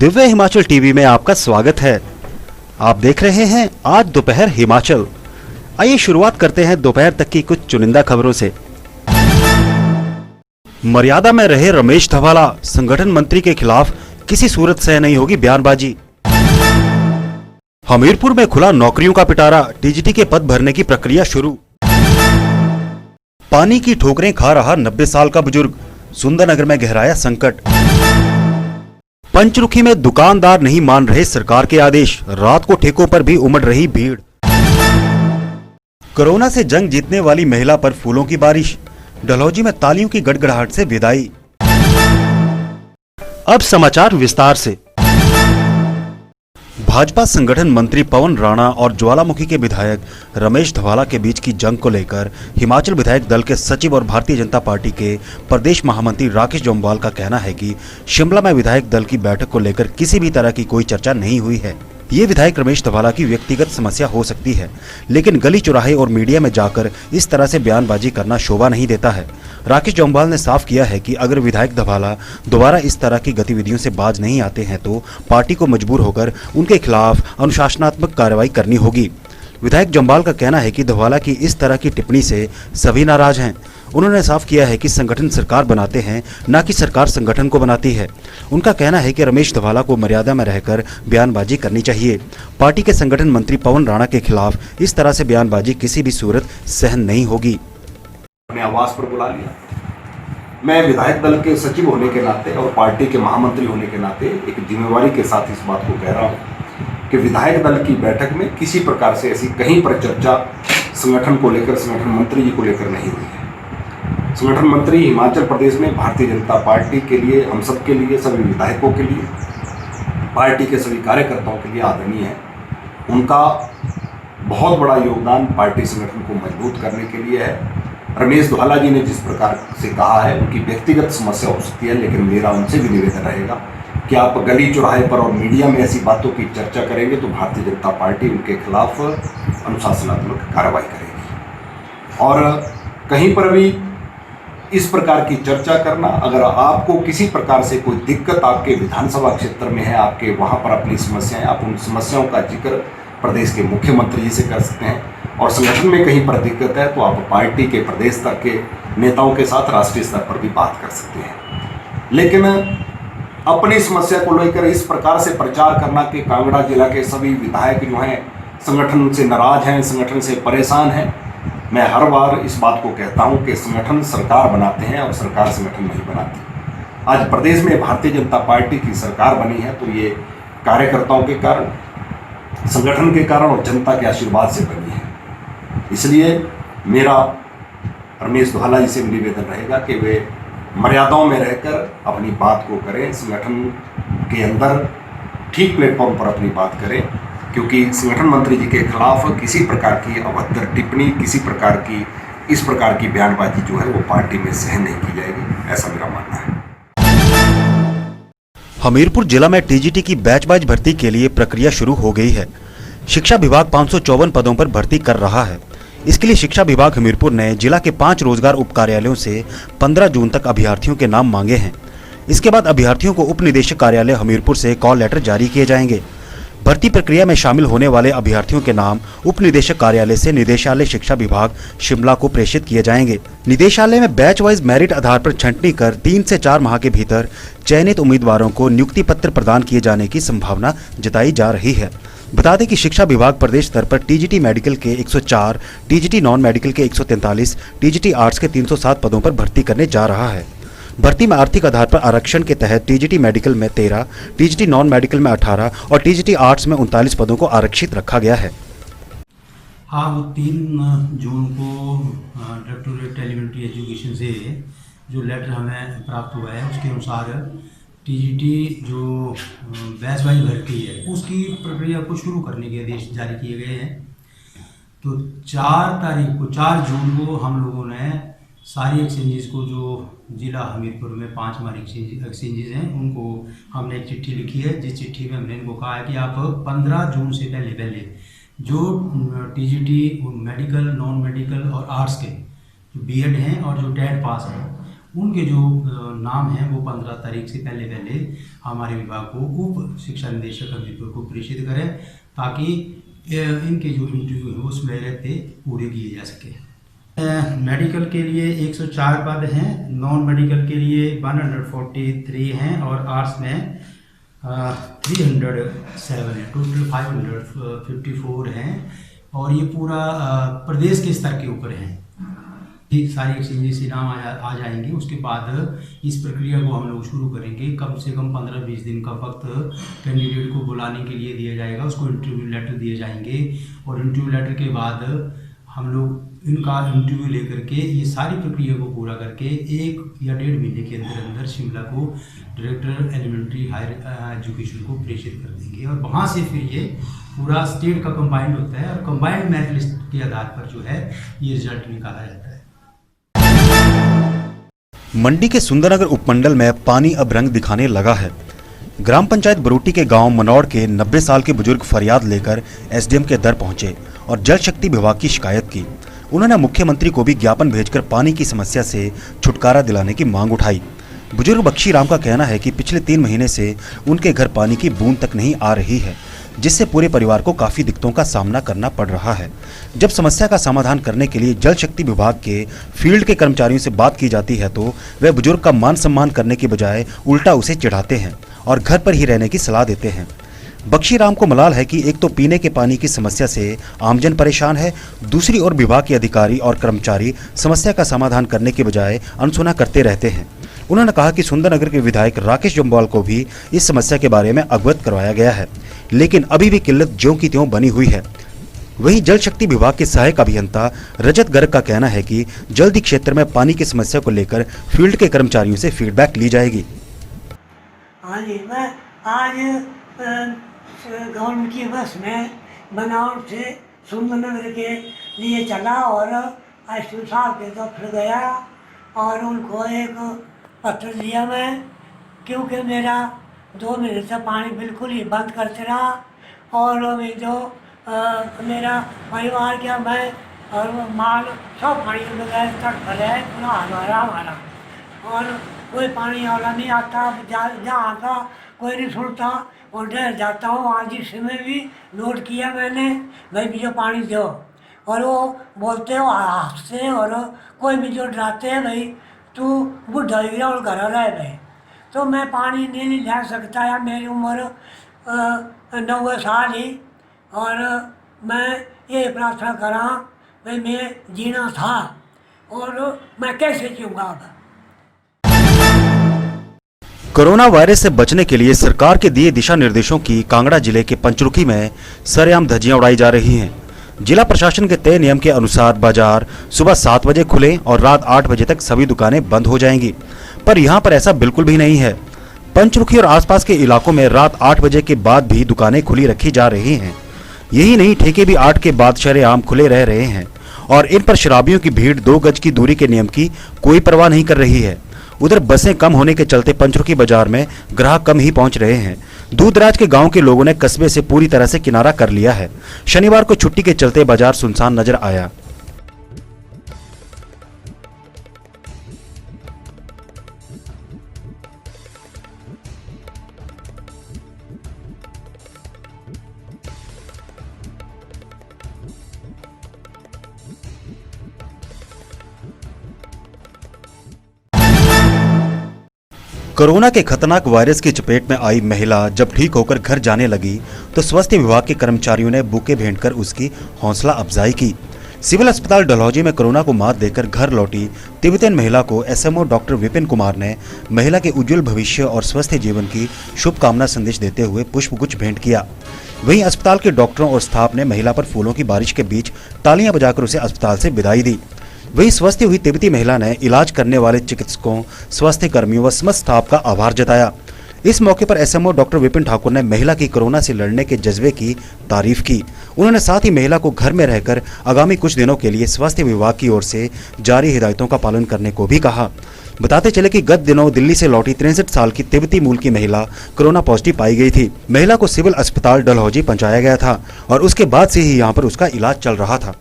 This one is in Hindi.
दिव्य हिमाचल टीवी में आपका स्वागत है। आप देख रहे हैं आज दोपहर हिमाचल। आइए शुरुआत करते हैं दोपहर तक की कुछ चुनिंदा खबरों से। मर्यादा में रहे रमेश धवाला, संगठन मंत्री के खिलाफ किसी सूरत से नहीं होगी बयानबाजी। हमीरपुर में खुला नौकरियों का पिटारा, टीजीटी के पद भरने की प्रक्रिया शुरू। पानी की ठोकरें खा रहा 90 साल का बुजुर्ग, सुंदरनगर में गहराया संकट। पंचरुखी में दुकानदार नहीं मान रहे सरकार के आदेश, रात को ठेकों पर भी उमड़ रही भीड़। कोरोना से जंग जीतने वाली महिला पर फूलों की बारिश, डलहौजी में तालियों की गड़गड़ाहट से विदाई। अब समाचार विस्तार से। भाजपा संगठन मंत्री पवन राणा और ज्वालामुखी के विधायक रमेश धवाला के बीच की जंग को लेकर हिमाचल विधायक दल के सचिव और भारतीय जनता पार्टी के प्रदेश महामंत्री राकेश जोमवाल का कहना है कि शिमला में विधायक दल की बैठक को लेकर किसी भी तरह की कोई चर्चा नहीं हुई है। ये विधायक रमेश धवाला की व्यक्तिगत समस्या हो सकती है, लेकिन गली चौराहे और मीडिया में जाकर इस तरह से बयानबाजी करना शोभा नहीं देता है। राकेश जोमवाल ने साफ किया है कि अगर विधायक धवाला दोबारा इस तरह की गतिविधियों से बाज नहीं आते हैं तो पार्टी को मजबूर होकर उनके खिलाफ अनुशासनात्मक कार्रवाई करनी होगी। विधायक जोमवाल का कहना है कि धवाला की इस तरह की टिप्पणी से सभी नाराज हैं। उन्होंने साफ किया है कि संगठन सरकार बनाते हैं, न कि सरकार संगठन को बनाती है। उनका कहना है कि रमेश धवाला को मर्यादा में रहकर बयानबाजी करनी चाहिए। पार्टी के संगठन मंत्री पवन राणा के खिलाफ इस तरह से बयानबाजी किसी भी सूरत सहन नहीं होगी। अपने आवास पर बुला लिया। मैं विधायक दल के सचिव होने के नाते और पार्टी के महामंत्री होने के नाते एक जिम्मेवारी के साथ इस बात को कह रहा हूँ कि विधायक दल की बैठक में किसी प्रकार से ऐसी कहीं पर चर्चा संगठन को लेकर, संगठन मंत्री जी को लेकर नहीं हुई है। संगठन मंत्री हिमाचल प्रदेश में भारतीय जनता पार्टी के लिए, हम सब के लिए, सभी विधायकों के लिए, पार्टी के सभी कार्यकर्ताओं के लिए आदरणीय है। उनका बहुत बड़ा योगदान पार्टी संगठन को मजबूत करने के लिए है। रमेश धवाला जी ने जिस प्रकार से कहा है उनकी व्यक्तिगत समस्या हो सकती है, लेकिन मेरा उनसे भी निवेदन रहेगा कि आप गली चौराहे पर और मीडिया में ऐसी बातों की चर्चा करेंगे तो भारतीय जनता पार्टी उनके खिलाफ अनुशासनात्मक कार्रवाई करेगी। और कहीं पर भी इस प्रकार की चर्चा करना, अगर आपको किसी प्रकार से कोई दिक्कत आपके विधानसभा क्षेत्र में है, आपके वहाँ पर अपनी समस्याएं, आप उन समस्याओं का जिक्र प्रदेश के मुख्यमंत्री जी से कर सकते हैं। और संगठन में कहीं पर दिक्कत है तो आप पार्टी के प्रदेश स्तर के नेताओं के साथ राष्ट्रीय स्तर पर भी बात कर सकते हैं। लेकिन अपनी समस्या को लेकर इस प्रकार से प्रचार करना कि कांगड़ा जिला के सभी विधायक जो हैं संगठन से नाराज हैं, संगठन से परेशान हैं, मैं हर बार इस बात को कहता हूं कि संगठन सरकार बनाते हैं और सरकार संगठन नहीं बनाती। आज प्रदेश में भारतीय जनता पार्टी की सरकार बनी है तो ये कार्यकर्ताओं के कारण, संगठन के कारण और जनता के आशीर्वाद से बनी है। इसलिए मेरा रमेश धवाला जी से निवेदन रहेगा कि वे मर्यादाओं में रहकर अपनी बात को करें, संगठन के अंदर ठीक प्लेटफॉर्म पर अपनी बात करें, क्योंकि संगठन मंत्री जी के खिलाफ किसी प्रकार की अभद्र टिप्पणी, किसी प्रकार की इस प्रकार की बयानबाजी जो है वो पार्टी में सहन नहीं की जाएगी, ऐसा मेरा मानना है। हमीरपुर जिला में टीजीटी की बैच वाइज भर्ती के लिए प्रक्रिया शुरू हो गई है। शिक्षा विभाग 554 पदों पर भर्ती कर रहा है। इसके लिए शिक्षा विभाग हमीरपुर ने जिला के 5 रोजगार उप कार्यालयों से 15 जून तक अभ्यर्थियों के नाम मांगे हैं। इसके बाद अभ्यर्थियों को उप निदेशक कार्यालय हमीरपुर से कॉल लेटर जारी किए जाएंगे। भर्ती प्रक्रिया में शामिल होने वाले अभ्यर्थियों के नाम उप निदेशक कार्यालय से निदेशालय शिक्षा विभाग शिमला को प्रेषित किए जाएंगे। निदेशालय में बैच वाइज मेरिट आधार पर छंटनी कर 3 से 4 माह के भीतर चयनित उम्मीदवारों को नियुक्ति पत्र प्रदान किए जाने की संभावना जताई जा रही है। बता दें कि शिक्षा विभाग प्रदेश स्तर पर टीजीटी मेडिकल के 104, टीजीटी नॉन मेडिकल के 143, टीजीटी आर्ट्स के 307 पदों पर भर्ती करने जा रहा है। भर्ती में आर्थिक आधार पर आरक्षण के तहत टीजीटी मेडिकल में 13, टीजीटी नॉन मेडिकल में 18 और टीजीटी आर्ट्स में 39 पदों को आरक्षित रखा गया है। हाँ, वो 3 जून को डायरेक्टोरेट एलिमेंट्री एजुकेशन से जो लेटर हमें प्राप्त हुआ है उसके अनुसार टीजीटी जो बैच वाइज भर्ती है उसकी प्रक्रिया को शुरू करने के आदेश जारी किए गए हैं। तो 4 जून को हम लोगों ने सारी एक्सचेंजेस को, जो जिला हमीरपुर में 5 हमारे एक्सचेंजेस हैं, उनको हमने एक चिट्ठी लिखी है, जिस चिट्ठी में हमने इनको कहा है कि आप 15 जून से पहले जो टीजीटी मेडिकल, नॉन मेडिकल और आर्ट्स के जो बीएड हैं और जो टेट पास हैं उनके जो नाम हैं वो 15 तारीख से पहले हमारे विभाग को उप शिक्षा निदेशक हमीरपुर को प्रेषित करें, ताकि इनके जो इंटरव्यू है उसमें रहते पूरे किए जा सके। मेडिकल के लिए 104 पद हैं, नॉन मेडिकल के लिए 143 हैं और आर्ट्स में 307 है, टोटल 554 हैं और ये पूरा प्रदेश के स्तर के ऊपर हैं। ये सारी एक्सचेंजेस से नाम आ जाएंगे। उसके बाद इस प्रक्रिया को हम लोग शुरू करेंगे। कम से कम 15-20 दिन का वक्त कैंडिडेट को बुलाने के लिए दिया जाएगा, उसको इंटरव्यू लेटर दिए जाएंगे और इंटरव्यू लेटर के बाद हम लोग इनका इंटरव्यू लेकर के ये सारी प्रक्रिया को पूरा करके 1 या 1.5 महीने के अंदर शिमला को डायरेक्टर एलिमेंट्री हायर एजुकेशन को प्रेषित कर देंगे और वहाँ से फिर ये पूरा स्टेट का कंबाइंड होता है और कंबाइंड मेरिट लिस्ट के आधार पर जो है ये रिजल्ट निकाला जाता है। मंडी के सुंदरनगर उपमंडल में पानी अब रंग दिखाने लगा है। ग्राम पंचायत बरोटी के गांव मनौड़ के 90 साल के बुजुर्ग फरियाद लेकर एसडीएम के दर पहुंचे और जल शक्ति विभाग की शिकायत की। उन्होंने मुख्यमंत्री को भी ज्ञापन भेजकर पानी की समस्या से छुटकारा दिलाने की मांग उठाई। बुजुर्ग बख्शी राम का कहना है कि पिछले 3 महीने से उनके घर पानी की बूंद तक नहीं आ रही है, जिससे पूरे परिवार को काफी दिक्कतों का सामना करना पड़ रहा है। जब समस्या का समाधान करने के लिए जल शक्ति विभाग के फील्ड के कर्मचारियों से बात की जाती है तो वे बुजुर्ग का मान सम्मान करने की बजाय उल्टा उसे चिढ़ाते हैं और घर पर ही रहने की सलाह देते हैं। बख्शी राम को मलाल है कि एक तो पीने के पानी की समस्या से आमजन परेशान है, दूसरी ओर विभाग के अधिकारी और कर्मचारी समस्या का समाधान करने के बजाय अनसुना करते रहते हैं। उन्होंने कहा कि सुंदरनगर के विधायक राकेश जम्वाल को भी इस समस्या के बारे में अवगत करवाया गया है, लेकिन अभी भी किल्लत ज्यों की त्यों बनी हुई है। वहीं जल शक्ति विभाग के सहायक अभियंता रजत गर्ग का कहना है कि जल्द ही क्षेत्र में पानी की समस्या को लेकर फील्ड के कर्मचारियों से फीडबैक ली जाएगी। हाँ जी, मैं आज गवर्नमेंट की बस में बनावट से सुंदरनगर के लिए चला और एसडीएम साहब के दफ्तर गया और उनको एक पत्र दिया मैं, क्योंकि मेरा 2 महीने से पानी बिल्कुल ही बंद करते रहा और अभी जो मेरा परिवार क्या मैं और माल सब पानी के बगैर तट पर है, पूरा हमारा और कोई पानी वाला नहीं आता, जहाँ आता कोई नहीं सुनता और डर जाता हूँ। आज इस समय भी नोट किया मैंने, भाई मुझे पानी दो, और वो बोलते हो हंसते और कोई भी जो डराते हैं, भाई तू बुढ़ा हो गया और घर रह भाई, तो मैं पानी नहीं ला सकता या मेरी उम्र 90 साल ही और मैं ये प्रार्थना करा भाई मैं जीना था और मैं कैसे जीऊँगा अब। कोरोना वायरस से बचने के लिए सरकार के दिए दिशा निर्देशों की कांगड़ा जिले के पंचरुखी में सरेआम धज्जियां उड़ाई जा रही हैं। जिला प्रशासन के तय नियम के अनुसार बाजार सुबह 7 बजे खुले और रात 8 बजे तक सभी दुकानें बंद हो जाएंगी, पर यहां पर ऐसा बिल्कुल भी नहीं है। पंचरुखी और आसपास के इलाकों में रात 8 बजे के बाद भी दुकानें खुली रखी जा रही हैं। यही नहीं, ठेके भी 8 के बाद सरेआम खुले रह रहे हैं और इन पर शराबियों की भीड़ 2 गज की दूरी के नियम की कोई परवाह नहीं कर रही है। उधर बसें कम होने के चलते पंचरुखी बाजार में ग्राहक कम ही पहुंच रहे हैं। दूर दराज के गांव के लोगों ने कस्बे से पूरी तरह से किनारा कर लिया है। शनिवार को छुट्टी के चलते बाजार सुनसान नजर आया। कोरोना के खतरनाक वायरस की चपेट में आई महिला जब ठीक होकर घर जाने लगी तो स्वास्थ्य विभाग के कर्मचारियों ने बुके भेंटकर उसकी हौसला अफजाई की। सिविल अस्पताल डलहौजी में कोरोना को मात देकर घर लौटी तिब्बतियन महिला को एसएमओ डॉक्टर विपिन कुमार ने महिला के उज्जवल भविष्य और स्वस्थ जीवन की शुभकामना संदेश देते हुए पुष्पगुच्छ भेंट किया। वहीं अस्पताल के डॉक्टरों और स्टाफ ने महिला पर फूलों की बारिश के बीच तालियां बजाकर उसे अस्पताल से विदाई दी। वहीं स्वस्थ हुई तिब्बती महिला ने इलाज करने वाले चिकित्सकों, स्वास्थ्य कर्मियों व समस्त स्टाफ का आभार जताया। इस मौके पर एसएमओ डॉक्टर विपिन ठाकुर ने महिला की कोरोना से लड़ने के जज्बे की तारीफ की। उन्होंने साथ ही महिला को घर में रहकर आगामी कुछ दिनों के लिए स्वास्थ्य विभाग की ओर से जारी हिदायतों का पालन करने को भी कहा। बताते चले कि गत दिनों दिल्ली से लौटी 63 साल की तिब्बती मूल की महिला कोरोना पॉजिटिव पाई गई थी। महिला को सिविल अस्पताल डलहौजी पहुंचाया गया था और उसके बाद से ही यहां पर उसका इलाज चल रहा था।